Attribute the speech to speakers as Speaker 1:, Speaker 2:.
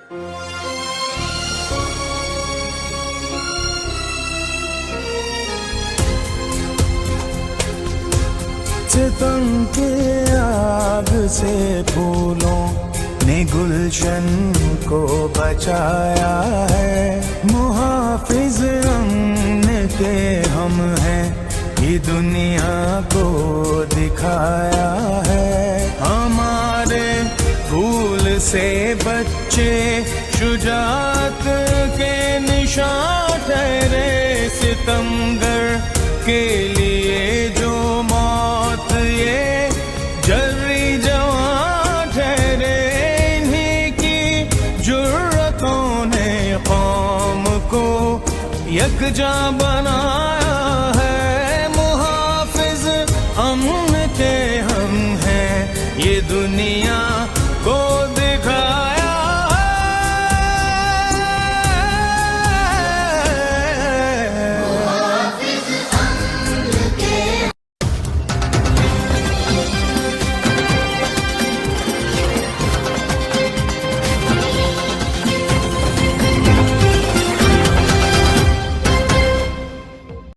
Speaker 1: सितम के आग से फूलों ने गुलशन को बचाया है। मुहाफिज अमन के हम हैं, ये दुनिया को दिखाया है। हमारे फूल से बच्चे शुजात के निशान ठहरे। सितमगर के लिए जो मौत ये जर्री जवां ठहरे। इन्हीं की जुर्रतों ने कौम को यकजा बनाया है। मुहाफिज अमन के हम हैं, ये दुनिया